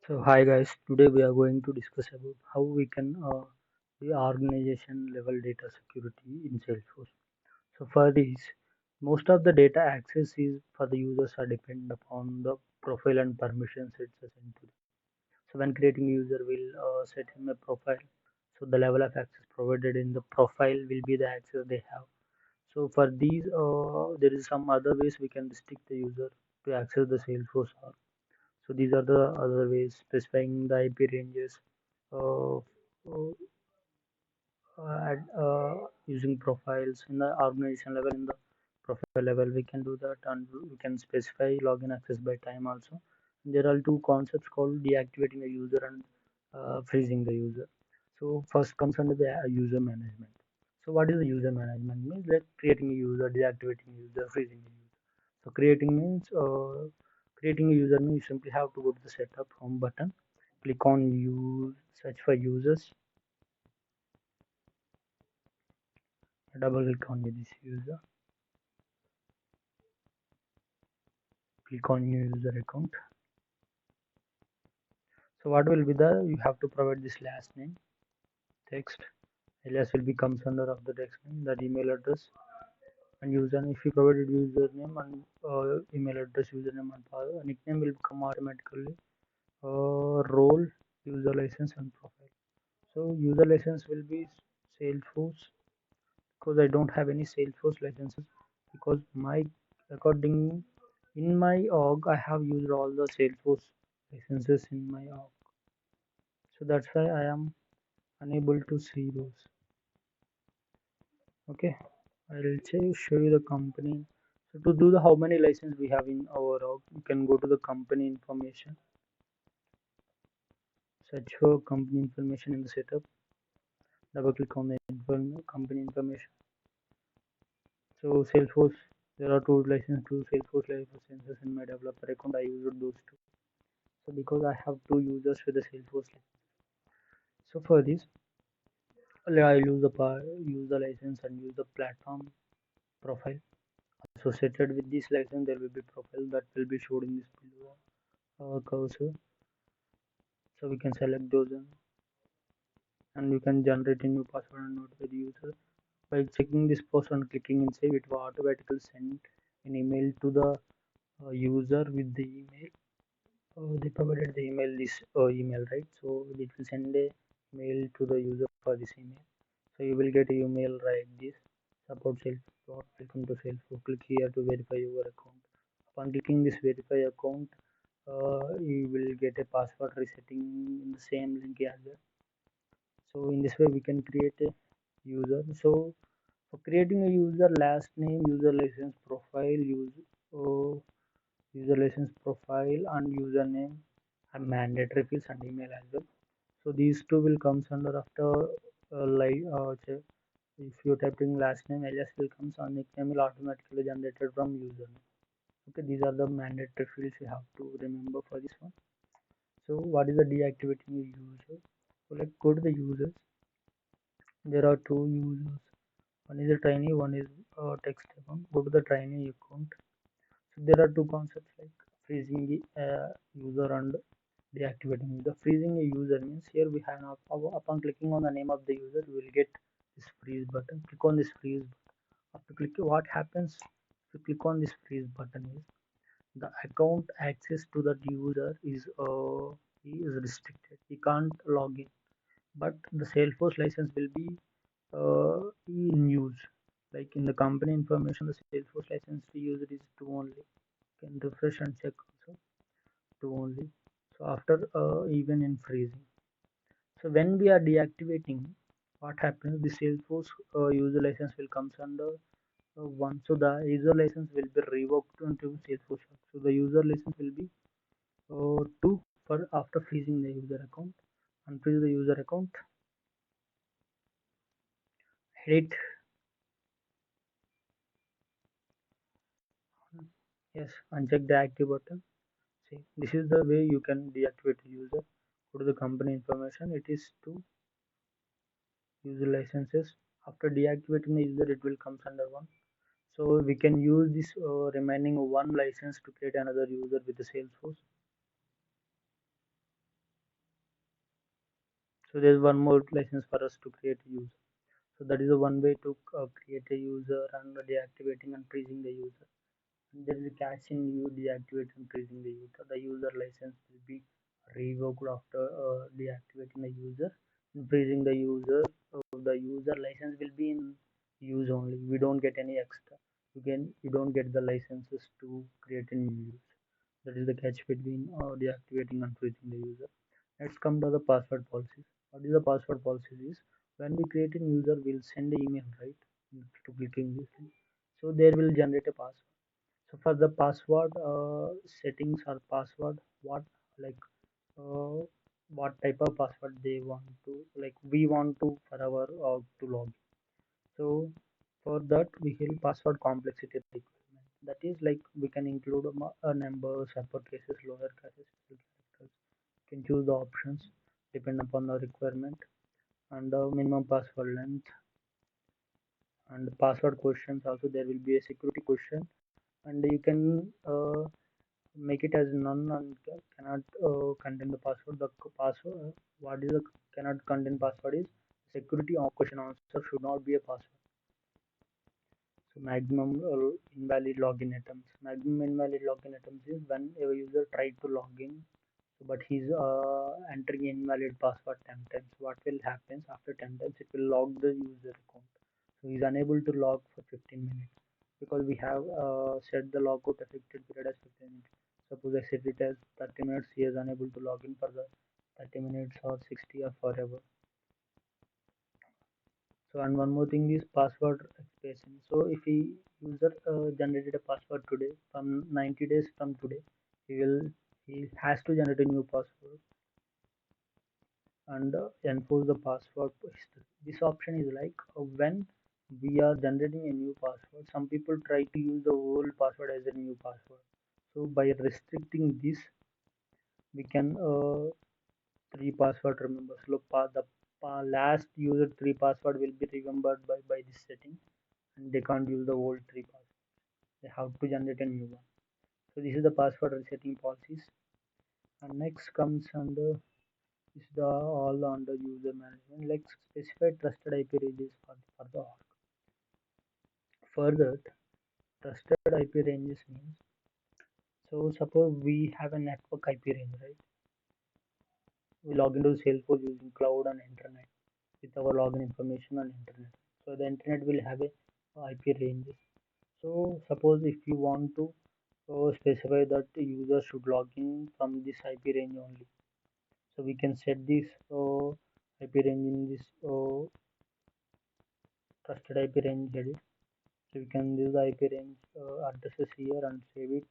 So hi guys, today we are going to discuss about how we can do organization level data security in Salesforce. So for this, most of the data access is for the users are dependent upon the profile and permissions it's assigned to them. So when creating a user will set him a profile. So the level of access provided in the profile will be the access they have. So for these, there is some other ways we can restrict the user to access the Salesforce. So these are the other ways specifying the IP ranges, uh, using profiles in the organization level. In the profile level, we can do that, and we can specify login access by time also. There are two concepts called deactivating a user and freezing the user. So first comes under the user management. So what is the user management? Means like creating a user, deactivating a user, freezing a user. So creating a user means you simply have to go to the setup home button, click on use, search for users, double click on this user, click on new user account. So what will be the, you have to provide this last name, text, alias will be comes under of the text name, that email address and username. If you provided username and email address, username and nickname will come automatically. Role, user license and profile. So user license will be Salesforce, because I don't have any Salesforce licenses, because my according in my org I have used all the Salesforce licenses in my org. So that's why I am unable to see those. Okay, I'll show you the company. So to do the how many license we have in our org, you can go to the company information, search for company information in the setup, double click on the company information. So Salesforce, there are two Salesforce licenses in my developer account. I used those two. So because I have two users with the Salesforce license. So for this, I use use the license and use the platform profile. Associated with this license, there will be profile that will be showed in this below cursor. So we can select those and you can generate a new password and notify the user. By checking this post and clicking in save, it will automatically send an email to the user with the email. They provided the email, this email, right? So it will send a mail to the user for this email. So you will get a email like this: support Salesforce, welcome to Salesforce. Click here to verify your account. Upon clicking this verify account, you will get a password resetting in the same link as well. So in this way we can create a user. So for creating a user, last name, user license profile, user license profile and username are mandatory fields, and email as well. So these two will comes under after if you're typing last name, alias will comes and nickname will automatically generated from username. Okay, these are the mandatory fields you have to remember for this one. So what is the deactivating a user? So let's go to the users. There are two users. One is a trainee, one is a text account. Go to the trainee account. So there are two concepts like freezing the user and deactivating. The freezing a user means here we have now, upon clicking on the name of the user, we will get this freeze button. Click on this freeze button. After clicking, what happens if you click on this freeze button is the account access to that user is restricted. He can't log in, but the Salesforce license will be in use. Like in the company information, the Salesforce license we use it is two only. You can refresh and check also two only. So after even in freezing. So when we are deactivating, what happens? The Salesforce user license will comes under one. So the user license will be revoked into Salesforce. So the user license will be two for after freezing the user account. Unfreeze the user account. Edit. Yes. Uncheck the active button. See, this is the way you can deactivate a user. Go to the company information. It is two user licenses. After deactivating the user, it will comes under one. So we can use this remaining one license to create another user with the Salesforce. So there's one more license for us to create a user. So that is the one way to create a user and deactivating and freezing the user. And there is a catch in you deactivating and freezing the user. The user license will be revoked after deactivating the user and freezing the user. The user license will be in use only. We don't get any extra. You don't get the licenses to create a new user. That is the catch between deactivating and freezing the user. Let's come to the password policies. What is the password policies is when we create a user, we'll send an email, right? To clicking this thing. So there will generate a password. So for the password settings or password, like uh, what type of password they want to, like we want to for our to log. So for that we will password complexity requirement. That is like we can include a numbers, uppercases, lower cases, special characters. You can choose the options depend upon the requirement and the minimum password length and password questions. Also there will be a security question and you can make it as none and cannot contain the password. The password, what is the cannot contain password is security or question answer should not be a password. So maximum invalid login attempts. Maximum invalid login attempts is when a user tried to log in, but he's entering invalid password 10 times. What will happen after 10 times? It will log the user account. So he's unable to log for 15 minutes because we have set the logout affected period as 15 minutes. Suppose I set it as 30 minutes, he is unable to log in for the 30 minutes or 60 or forever. So and one more thing is password expiration. So if he user generated a password today from 90 days from today, he has to generate a new password and enforce the password history. This option is like when we are generating a new password, some people try to use the old password as a new password. So by restricting this, we can three password remembers. Look, the last user three password will be remembered by this setting, and they can't use the old three password. They have to generate a new one. So this is the password resetting policies. And next comes under is the all under user management. Like specify trusted IP ranges for the org. Further, trusted IP ranges means so suppose we have a network IP range, right? We log into Salesforce using cloud and internet with our login information on internet. So the internet will have a IP ranges. So suppose if you want to specify that the user should log in from this IP range only. So we can set this IP range in this trusted IP range edit. So we can use the IP range addresses here and save it.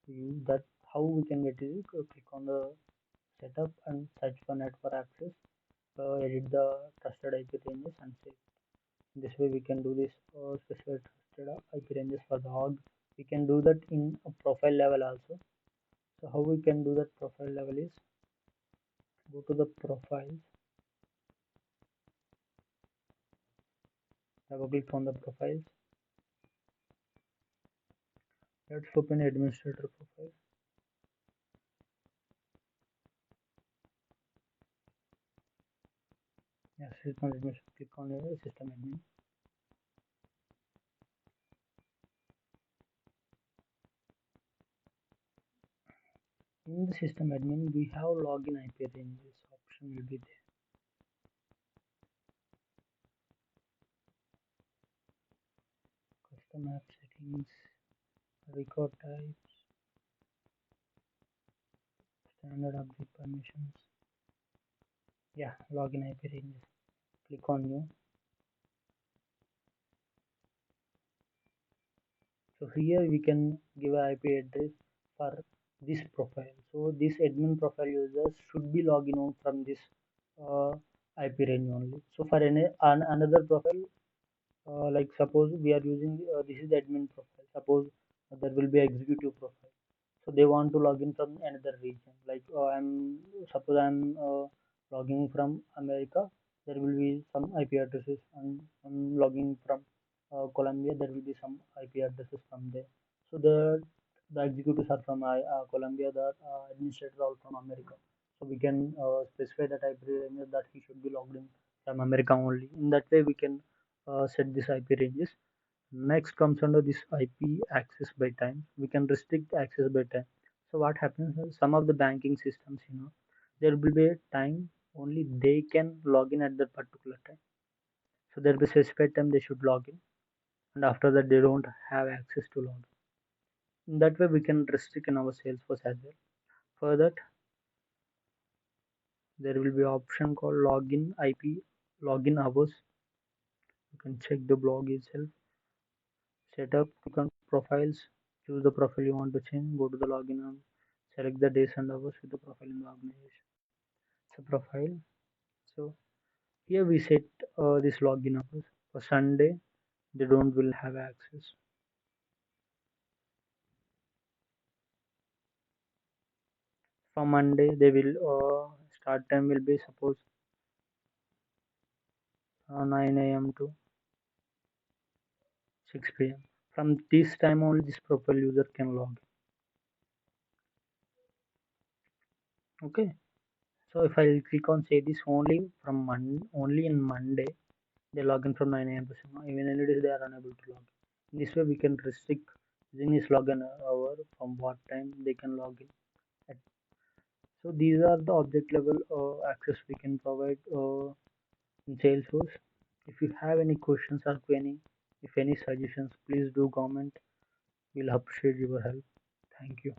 Use that how we can get it. Click on the setup and search for network access. Edit the trusted IP ranges and save. This way we can do this special trusted IP ranges for the org. We can do that in a profile level also. So how we can do that profile level is go to the profiles, double click on the profiles. Let's open administrator profile. Yes, click on administrator, click on the system admin. In the system admin, we have login IP ranges option will be there. Custom app settings, record types, standard update permissions. Yeah, login IP ranges. Click on new. So here we can give a IP address for this profile. So this admin profile users should be logging on from this uh, IP range only. So for another profile, like suppose we are using this is the admin profile. Suppose there will be executive profile. So they want to log in from another region. Like I'm logging from America. There will be some IP addresses, and I'm logging from Colombia. There will be some IP addresses from there. So the executives are from Colombia. The administrators are from America. So we can specify the IP range that he should be logged in from America only. In that way, we can set this IP ranges. Next comes under this IP access by time. We can restrict access by time. So what happens is some of the banking systems, there will be a time only they can log in at that particular time. So there will be specified time they should log in, and after that they don't have access to log in. In that way, we can restrict in our Salesforce as well. For that, there will be option called login IP, login hours. You can check the blog itself. Set up, click on profiles, choose the profile you want to change, go to the login and select the days and hours with the profile in the organization. So profile. So here we set this login hours. For Sunday, they don't will have access. For Monday, they will start time will be suppose 9 a.m. to 6 p.m. From this time only, this profile user can log in. Okay. So if I click on say this only from only in Monday, they log in from 9 a.m. to 7. Even any days they are unable to log in. This way we can restrict using this login hour from what time they can log in. At. So these are the object level access we can provide in Salesforce. If you have any questions or if any suggestions, please do comment. We'll appreciate your help. Thank you.